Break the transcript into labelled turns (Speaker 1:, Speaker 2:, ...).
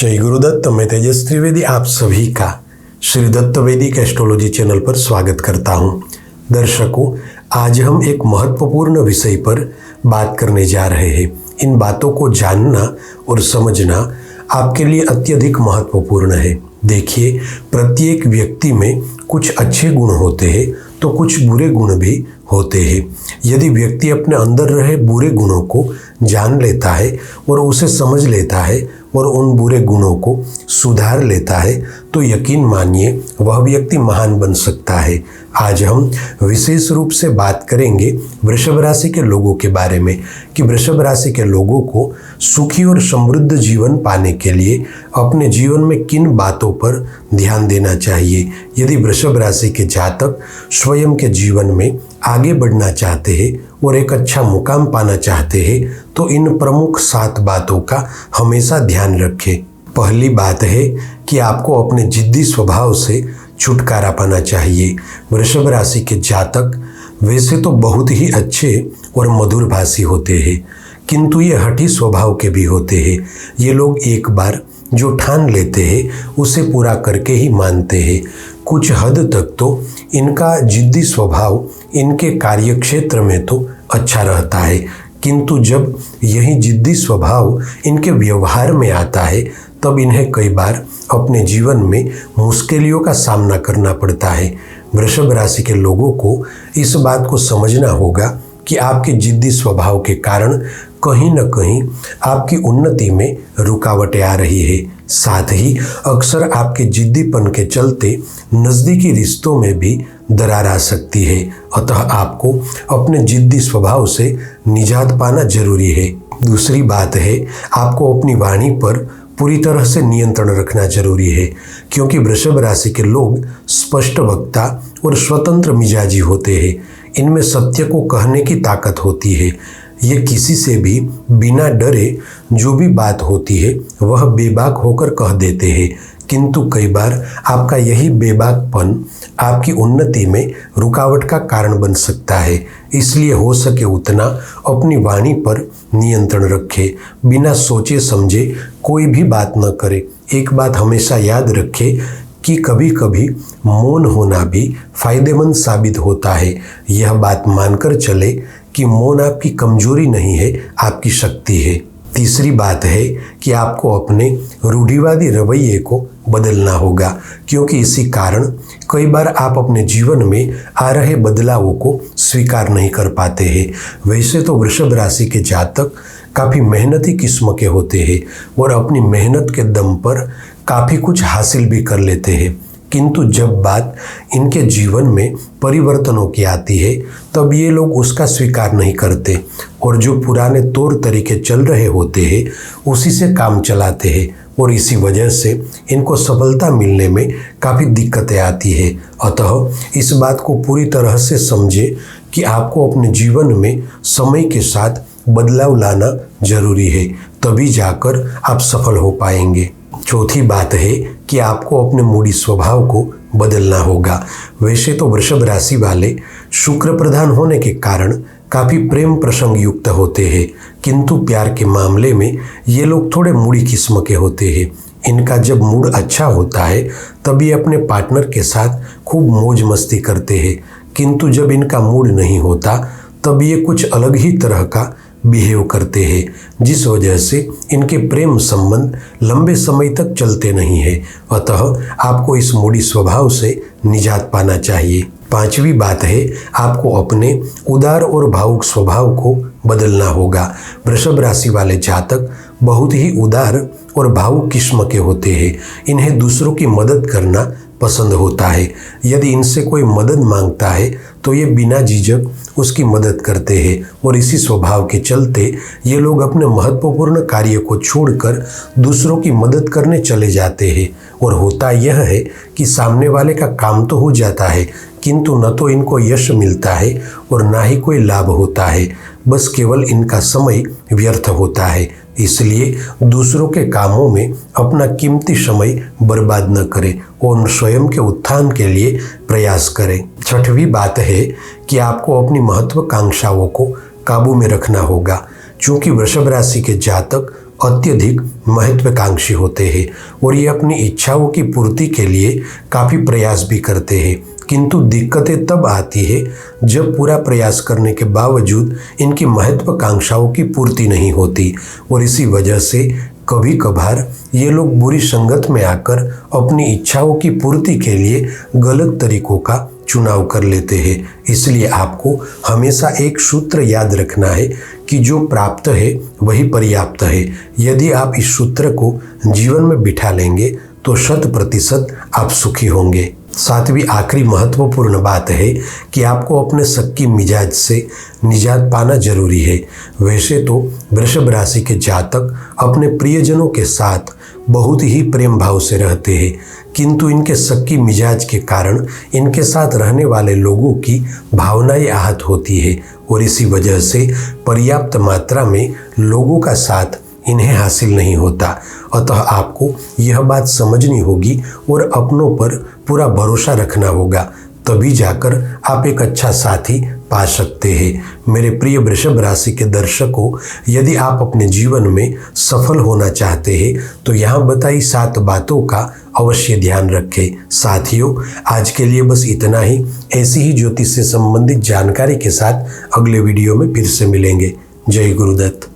Speaker 1: जय गुरुदत्त। मैं तेजस त्रिवेदी आप सभी का श्री दत्त वैदिक एस्ट्रोलॉजी चैनल पर स्वागत करता हूं। दर्शकों, आज हम एक महत्वपूर्ण विषय पर बात करने जा रहे हैं। इन बातों को जानना और समझना आपके लिए अत्यधिक महत्वपूर्ण है। देखिए, प्रत्येक व्यक्ति में कुछ अच्छे गुण होते हैं तो कुछ बुरे गुण भी होते हैं। यदि व्यक्ति अपने अंदर रहे बुरे गुणों को जान लेता है और उसे समझ लेता है और उन बुरे गुणों को सुधार लेता है तो यकीन मानिए वह व्यक्ति महान बन सकता है। आज हम विशेष रूप से बात करेंगे वृषभ राशि के लोगों के बारे में कि वृषभ राशि के लोगों को सुखी और समृद्ध जीवन पाने के लिए अपने जीवन में किन बातों पर ध्यान देना चाहिए। यदि वृषभ राशि के जातक स्वयं के जीवन में आगे बढ़ना चाहते हैं और एक अच्छा मुकाम पाना चाहते हैं तो इन प्रमुख 7 बातों का हमेशा ध्यान रखें। पहली बात है कि आपको अपने जिद्दी स्वभाव से छुटकारा पाना चाहिए। वृषभ राशि के जातक वैसे तो बहुत ही अच्छे और मधुरभाषी होते हैं, किंतु ये हठी स्वभाव के भी होते हैं। ये लोग एक बार जो ठान लेते हैं उसे पूरा करके ही मानते हैं। कुछ हद तक तो इनका जिद्दी स्वभाव इनके कार्यक्षेत्र में तो अच्छा रहता है, किंतु जब यही जिद्दी स्वभाव इनके व्यवहार में आता है तब इन्हें कई बार अपने जीवन में मुश्किलों का सामना करना पड़ता है। वृषभ राशि के लोगों को इस बात को समझना होगा कि आपके जिद्दी स्वभाव के कारण कहीं न कहीं आपकी उन्नति में रुकावटें आ रही है। साथ ही अक्सर आपके जिद्दीपन के चलते नज़दीकी रिश्तों में भी दरार आ सकती है। अतः आपको अपने जिद्दी स्वभाव से निजात पाना जरूरी है। दूसरी बात है, आपको अपनी वाणी पर पूरी तरह से नियंत्रण रखना जरूरी है, क्योंकि वृषभ राशि के लोग स्पष्ट वक्ता और स्वतंत्र मिजाजी होते हैं। इनमें सत्य को कहने की ताकत होती है। ये किसी से भी बिना डरे जो भी बात होती है वह बेबाक होकर कह देते हैं, किंतु कई बार आपका यही बेबाकपन आपकी उन्नति में रुकावट का कारण बन सकता है। इसलिए हो सके उतना अपनी वाणी पर नियंत्रण रखें। बिना सोचे समझे कोई भी बात न करें। एक बात हमेशा याद रखें कि कभी कभी मौन होना भी फायदेमंद साबित होता है। यह बात मानकर चले कि मौन आपकी कमजोरी नहीं है, आपकी शक्ति है। तीसरी बात है कि आपको अपने रूढ़िवादी रवैये को बदलना होगा, क्योंकि इसी कारण कई बार आप अपने जीवन में आ रहे बदलावों को स्वीकार नहीं कर पाते हैं। वैसे तो वृषभ राशि के जातक काफ़ी मेहनती किस्म के होते हैं और अपनी मेहनत के दम पर काफ़ी कुछ हासिल भी कर लेते हैं, किंतु जब बात इनके जीवन में परिवर्तनों की आती है तब ये लोग उसका स्वीकार नहीं करते और जो पुराने तौर तरीके चल रहे होते हैं उसी से काम चलाते हैं और इसी वजह से इनको सफलता मिलने में काफ़ी दिक्कतें आती है। अतः इस बात को पूरी तरह से समझे कि आपको अपने जीवन में समय के साथ बदलाव लाना जरूरी है, तभी जाकर आप सफल हो पाएंगे। चौथी बात है कि आपको अपने मूडी स्वभाव को बदलना होगा। वैसे तो वृषभ राशि वाले शुक्र प्रधान होने के कारण काफ़ी प्रेम प्रसंग युक्त होते हैं, किंतु प्यार के मामले में ये लोग थोड़े मूडी किस्म के होते हैं। इनका जब मूड अच्छा होता है तब ये अपने पार्टनर के साथ खूब मौज मस्ती करते हैं, किंतु जब इनका मूड नहीं होता तब ये कुछ अलग ही तरह का बिहेव करते हैं, जिस वजह से इनके प्रेम संबंध लंबे समय तक चलते नहीं है। अतः आपको इस मूडी स्वभाव से निजात पाना चाहिए। पांचवी बात है, आपको अपने उदार और भावुक स्वभाव को बदलना होगा। वृषभ राशि वाले जातक बहुत ही उदार और भावुक किस्म के होते हैं। इन्हें दूसरों की मदद करना पसंद होता है। यदि इनसे कोई मदद मांगता है तो ये बिना झिझक उसकी मदद करते हैं और इसी स्वभाव के चलते ये लोग अपने महत्वपूर्ण कार्य को छोड़कर दूसरों की मदद करने चले जाते हैं। और होता यह है कि सामने वाले का काम तो हो जाता है, किंतु न तो इनको यश मिलता है और ना ही कोई लाभ होता है, बस केवल इनका समय व्यर्थ होता है। इसलिए दूसरों के कामों में अपना कीमती समय बर्बाद न करें और स्वयं के उत्थान के लिए प्रयास करें। छठवीं बात है कि आपको अपनी महत्वाकांक्षाओं को काबू में रखना होगा। चूंकि वृषभ राशि के जातक अत्यधिक महत्वाकांक्षी होते हैं और ये अपनी इच्छाओं की पूर्ति के लिए काफ़ी प्रयास भी करते हैं, किंतु दिक्कतें तब आती है जब पूरा प्रयास करने के बावजूद इनकी महत्वाकांक्षाओं की पूर्ति नहीं होती। और इसी वजह से कभी कभार ये लोग बुरी संगत में आकर अपनी इच्छाओं की पूर्ति के लिए गलत तरीकों का चुनाव कर लेते हैं। इसलिए आपको हमेशा एक सूत्र याद रखना है कि जो प्राप्त है वही पर्याप्त है। यदि आप इस सूत्र को जीवन में बिठा लेंगे तो 100% आप सुखी होंगे। सातवीं आखिरी महत्वपूर्ण बात है कि आपको अपने शक्की मिजाज से निजात पाना जरूरी है। वैसे तो वृषभ राशि के जातक अपने प्रियजनों के साथ बहुत ही प्रेम भाव से रहते हैं, किंतु इनके शक्की मिजाज के कारण इनके साथ रहने वाले लोगों की भावनाएं आहत होती है और इसी वजह से पर्याप्त मात्रा में लोगों का साथ इन्हें हासिल नहीं होता। अतः आपको यह बात समझनी होगी और अपनों पर पूरा भरोसा रखना होगा, तभी जाकर आप एक अच्छा साथी पा सकते हैं। मेरे प्रिय वृषभ राशि के दर्शकों, यदि आप अपने जीवन में सफल होना चाहते हैं तो यहाँ बताई 7 बातों का अवश्य ध्यान रखें। साथियों, आज के लिए बस इतना ही। ऐसी ही ज्योतिष से संबंधित जानकारी के साथ अगले वीडियो में फिर से मिलेंगे। जय गुरुदत्त।